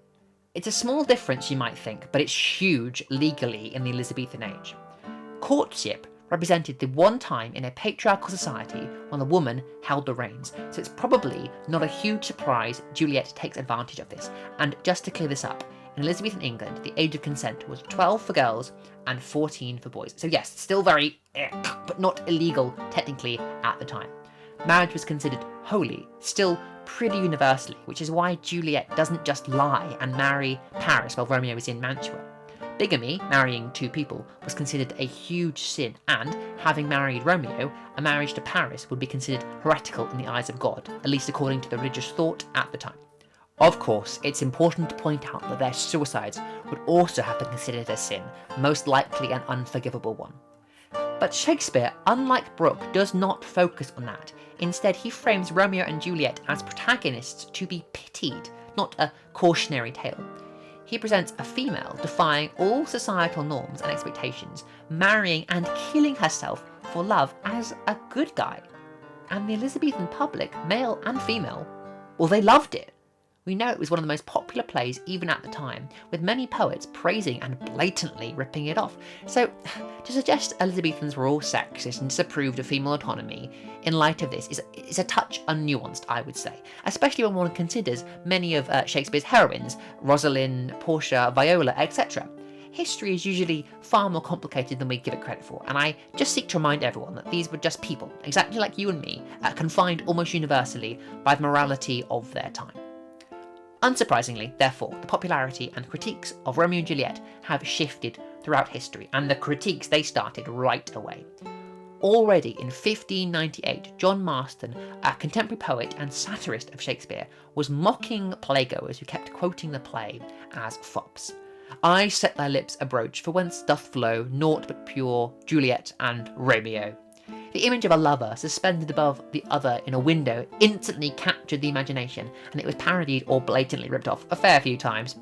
It's a small difference, you might think, but it's huge legally in the Elizabethan age. Courtship represented the one time in a patriarchal society when the woman held the reins, so it's probably not a huge surprise Juliet takes advantage of this. And just to clear this up, in Elizabethan England, the age of consent was 12 for girls and 14 for boys. So yes, still very but not illegal technically at the time. Marriage was considered holy, still pretty universally, which is why Juliet doesn't just lie and marry Paris while Romeo is in Mantua. Bigamy, marrying 2 people, was considered a huge sin, and, having married Romeo, a marriage to Paris would be considered heretical in the eyes of God, at least according to the religious thought at the time. Of course, it's important to point out that their suicides would also have been considered a sin, most likely an unforgivable one. But Shakespeare, unlike Brooke, does not focus on that. Instead, he frames Romeo and Juliet as protagonists to be pitied, not a cautionary tale. He presents a female defying all societal norms and expectations, marrying and killing herself for love as a good guy. And the Elizabethan public, male and female, well, they loved it. We know it was one of the most popular plays even at the time, with many poets praising and blatantly ripping it off. So, to suggest Elizabethans were all sexist and disapproved of female autonomy in light of this is a touch unnuanced, I would say, especially when one considers many of Shakespeare's heroines, Rosalind, Portia, Viola, etc. History is usually far more complicated than we give it credit for, and I just seek to remind everyone that these were just people, exactly like you and me, confined almost universally by the morality of their time. Unsurprisingly, therefore, the popularity and critiques of Romeo and Juliet have shifted throughout history, and the critiques they started right away. Already in 1598, John Marston, a contemporary poet and satirist of Shakespeare, was mocking playgoers who kept quoting the play as fops. "I set thy lips a broach, for whence doth flow naught but pure Juliet and Romeo." The image of a lover suspended above the other in a window instantly captured the imagination, and it was parodied or blatantly ripped off a fair few times.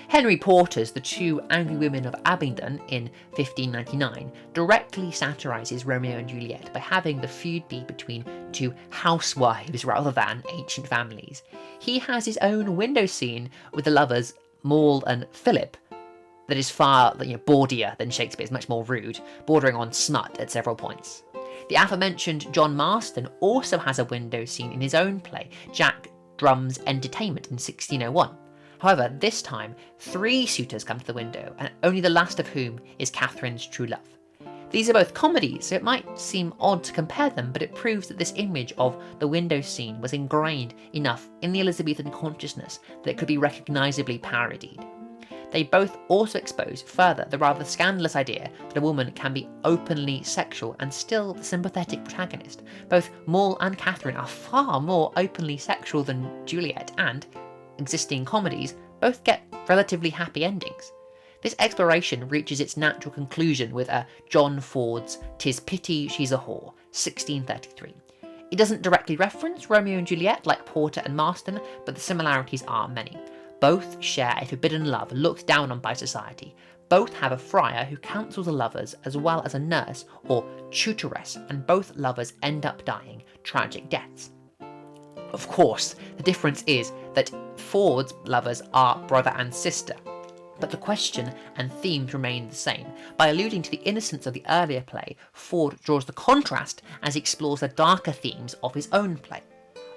Henry Porter's The Two Angry Women of Abingdon in 1599 directly satirises Romeo and Juliet by having the feud be between two housewives rather than ancient families. He has his own window scene with the lovers Maul and Philip that is far bawdier than Shakespeare's, much more rude, bordering on smut at several points. The aforementioned John Marston also has a window scene in his own play, Jack Drum's Entertainment in 1601. However, this time, 3 suitors come to the window, and only the last of whom is Catherine's true love. These are both comedies, so it might seem odd to compare them, but it proves that this image of the window scene was ingrained enough in the Elizabethan consciousness that it could be recognisably parodied. They both also expose further the rather scandalous idea that a woman can be openly sexual and still the sympathetic protagonist. Both Maul and Catherine are far more openly sexual than Juliet, and existing comedies both get relatively happy endings. This exploration reaches its natural conclusion with John Ford's "'Tis Pity She's a Whore", 1633. It doesn't directly reference Romeo and Juliet like Porter and Marston, but the similarities are many. Both share a forbidden love looked down on by society. Both have a friar who counsels the lovers as well as a nurse or tutoress, and both lovers end up dying tragic deaths. Of course, the difference is that Ford's lovers are brother and sister, but the question and themes remain the same. By alluding to the innocence of the earlier play, Ford draws the contrast as he explores the darker themes of his own play.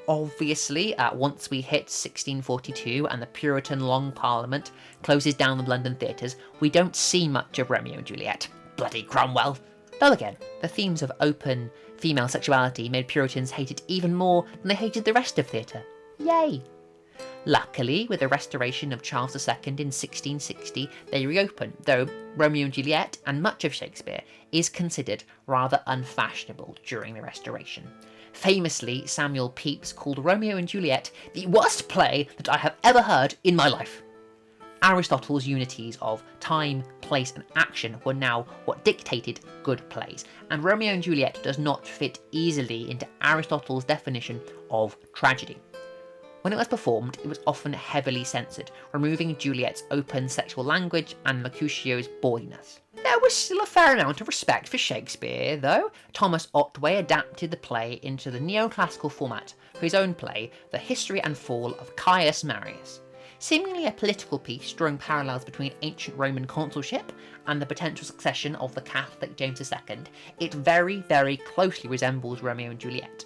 Obviously, once we hit 1642 and the Puritan Long Parliament closes down the London theatres, we don't see much of Romeo and Juliet. Bloody Cromwell! Though again, the themes of open female sexuality made Puritans hate it even more than they hated the rest of theatre. Yay! Luckily, with the restoration of Charles II in 1660, they reopen, though Romeo and Juliet, and much of Shakespeare, is considered rather unfashionable during the restoration. Famously, Samuel Pepys called Romeo and Juliet the worst play that I have ever heard in my life. Aristotle's unities of time, place and action were now what dictated good plays, and Romeo and Juliet does not fit easily into Aristotle's definition of tragedy. When it was performed, it was often heavily censored, removing Juliet's open sexual language and Mercutio's boyness. There was still a fair amount of respect for Shakespeare, though. Thomas Otway adapted the play into the neoclassical format for his own play, The History and Fall of Caius Marius. Seemingly a political piece drawing parallels between ancient Roman consulship and the potential succession of the Catholic James II, it very, very closely resembles Romeo and Juliet.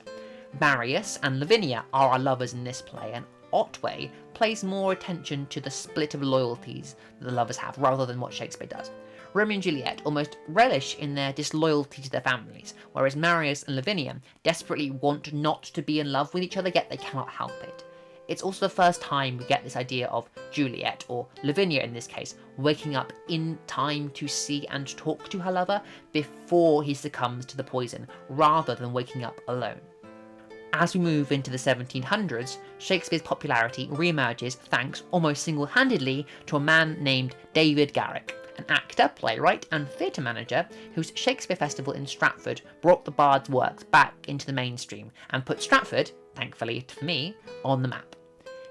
Marius and Lavinia are our lovers in this play, and Otway pays more attention to the split of loyalties that the lovers have rather than what Shakespeare does. Romeo and Juliet almost relish in their disloyalty to their families, whereas Marius and Lavinia desperately want not to be in love with each other, yet they cannot help it. It's also the first time we get this idea of Juliet, or Lavinia in this case, waking up in time to see and talk to her lover before he succumbs to the poison, rather than waking up alone. As we move into the 1700s, Shakespeare's popularity re-emerges thanks almost single-handedly to a man named David Garrick, an actor, playwright and theatre manager whose Shakespeare Festival in Stratford brought the Bard's works back into the mainstream and put Stratford, thankfully for me, on the map.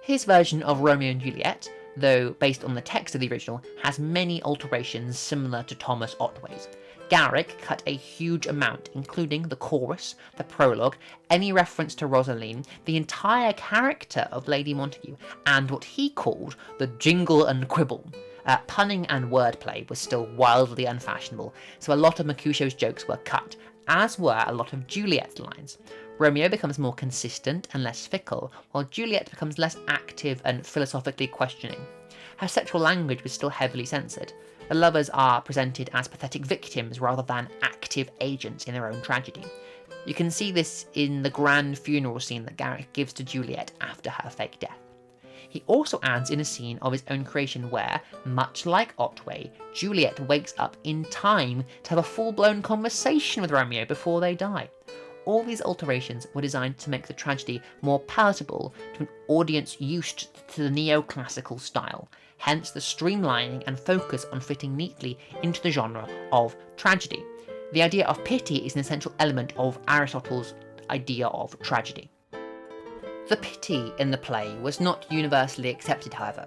His version of Romeo and Juliet, though based on the text of the original, has many alterations similar to Thomas Otway's. Garrick cut a huge amount, including the chorus, the prologue, any reference to Rosaline, the entire character of Lady Montague, and what he called the jingle and quibble. Punning and wordplay was still wildly unfashionable, so a lot of Mercutio's jokes were cut, as were a lot of Juliet's lines. Romeo becomes more consistent and less fickle, while Juliet becomes less active and philosophically questioning. Her sexual language was still heavily censored. The lovers are presented as pathetic victims rather than active agents in their own tragedy. You can see this in the grand funeral scene that Garrick gives to Juliet after her fake death. He also adds in a scene of his own creation where, much like Otway, Juliet wakes up in time to have a full-blown conversation with Romeo before they die. All these alterations were designed to make the tragedy more palatable to an audience used to the neoclassical style, hence the streamlining and focus on fitting neatly into the genre of tragedy. The idea of pity is an essential element of Aristotle's idea of tragedy. The pity in the play was not universally accepted, however,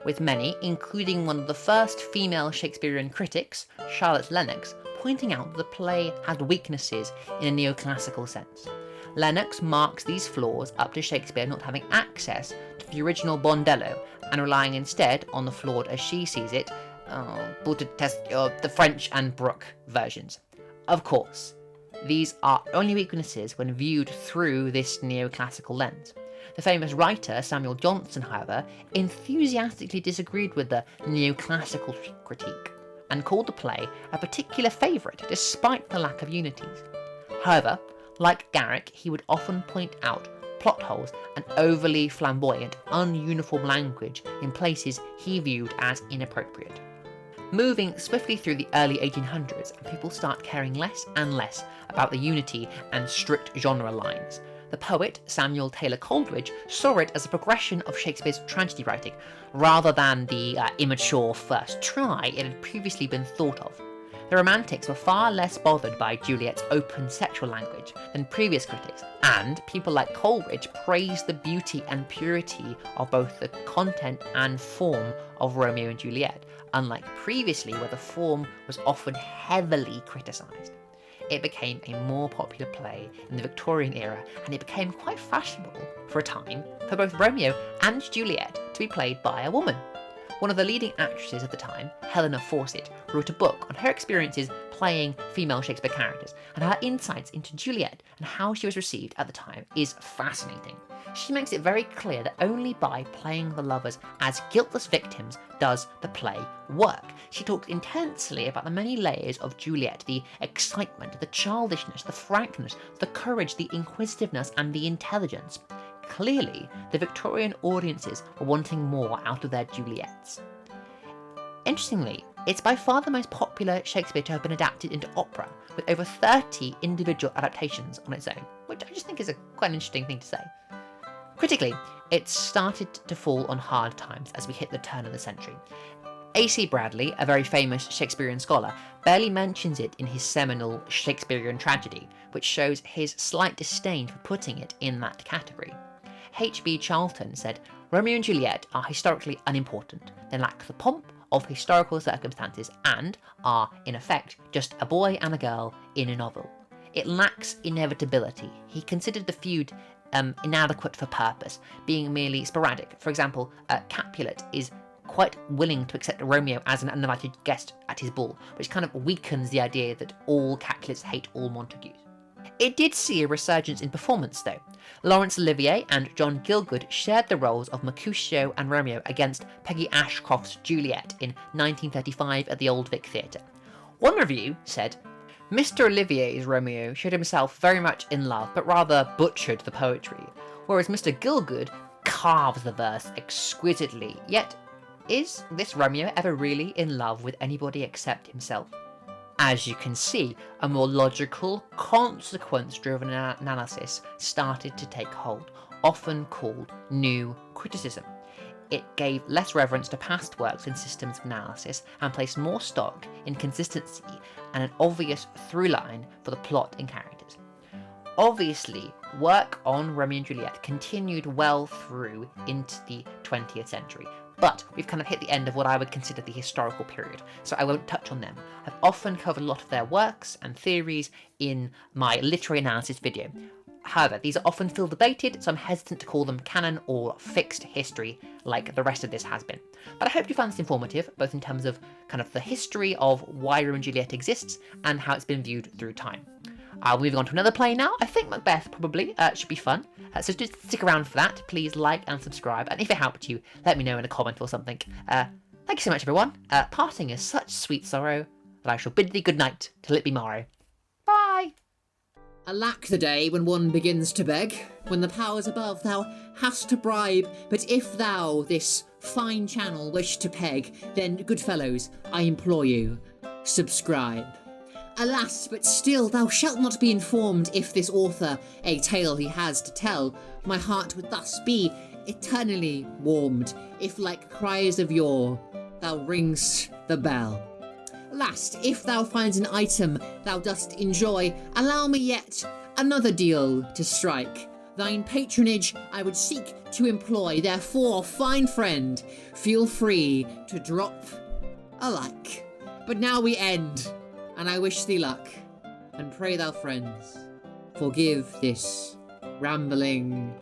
with many, including one of the first female Shakespearean critics, Charlotte Lennox, pointing out that the play had weaknesses in a neoclassical sense. Lennox marks these flaws up to Shakespeare not having access to the original Bondello and relying instead on the flawed, as she sees it, the French and Brooke versions. Of course, these are only weaknesses when viewed through this neoclassical lens. The famous writer Samuel Johnson, however, enthusiastically disagreed with the neoclassical critique and called the play a particular favourite despite the lack of unities. However, like Garrick, he would often point out plot holes and overly flamboyant, ununiform language in places he viewed as inappropriate. Moving swiftly through the early 1800s, and people start caring less and less about the unity and strict genre lines. The poet Samuel Taylor Coleridge saw it as a progression of Shakespeare's tragedy writing, rather than the immature first try it had previously been thought of. The Romantics were far less bothered by Juliet's open sexual language than previous critics, and people like Coleridge praised the beauty and purity of both the content and form of Romeo and Juliet, unlike previously where the form was often heavily criticised. It became a more popular play in the Victorian era, and it became quite fashionable for a time for both Romeo and Juliet to be played by a woman. One of the leading actresses at the time, Helena Fawcett, wrote a book on her experiences playing female Shakespeare characters, and her insights into Juliet and how she was received at the time is fascinating. She makes it very clear that only by playing the lovers as guiltless victims does the play work. She talks intensely about the many layers of Juliet, the excitement, the childishness, the frankness, the courage, the inquisitiveness, and the intelligence. Clearly, the Victorian audiences were wanting more out of their Juliets. Interestingly, it's by far the most popular Shakespeare to have been adapted into opera, with over 30 individual adaptations on its own, which I just think is quite an interesting thing to say. Critically, it started to fall on hard times as we hit the turn of the century. A.C. Bradley, a very famous Shakespearean scholar, barely mentions it in his seminal Shakespearean tragedy, which shows his slight disdain for putting it in that category. H.B. Charlton said, "Romeo and Juliet are historically unimportant. They lack the pomp of historical circumstances and are, in effect, just a boy and a girl in a novel. It lacks inevitability." He considered the feud inadequate for purpose, being merely sporadic. For example, Capulet is quite willing to accept Romeo as an uninvited guest at his ball, which kind of weakens the idea that all Capulets hate all Montagues. It did see a resurgence in performance though. Laurence Olivier and John Gielgud shared the roles of Mercutio and Romeo against Peggy Ashcroft's Juliet in 1935 at the Old Vic Theatre. One review said, "Mr. Olivier's Romeo showed himself very much in love, but rather butchered the poetry, whereas Mr. Gielgud carves the verse exquisitely. Yet, is this Romeo ever really in love with anybody except himself?" As you can see, a more logical, consequence-driven analysis started to take hold, often called new criticism. It gave less reverence to past works and systems of analysis and placed more stock in consistency and an obvious through line for the plot and characters. Obviously, work on Romeo and Juliet continued well through into the 20th century, but we've kind of hit the end of what I would consider the historical period, so I won't touch on them. I've often covered a lot of their works and theories in my literary analysis video. However, these are often still debated, so I'm hesitant to call them canon or fixed history like the rest of this has been. But I hope you found this informative, both in terms of kind of the history of why Romeo and Juliet exists and how it's been viewed through time. Moving on to another play now. I think Macbeth probably should be fun. So just stick around for that. Please like and subscribe. And if it helped you, let me know in a comment or something. Thank you so much, everyone. Parting is such sweet sorrow that I shall bid thee good night till it be morrow. Bye. Alack the day when one begins to beg, when the powers above thou hast to bribe, but if thou this fine channel wish to peg, then, good fellows, I implore you, subscribe. Alas, but still thou shalt not be informed if this author a tale he has to tell. My heart would thus be eternally warmed, if like cries of yore thou ring'st the bell. Last, if thou finds an item thou dost enjoy, allow me yet another deal to strike. Thine patronage I would seek to employ, therefore, fine friend, feel free to drop a like. But now we end, and I wish thee luck, and pray thou friends, forgive this rambling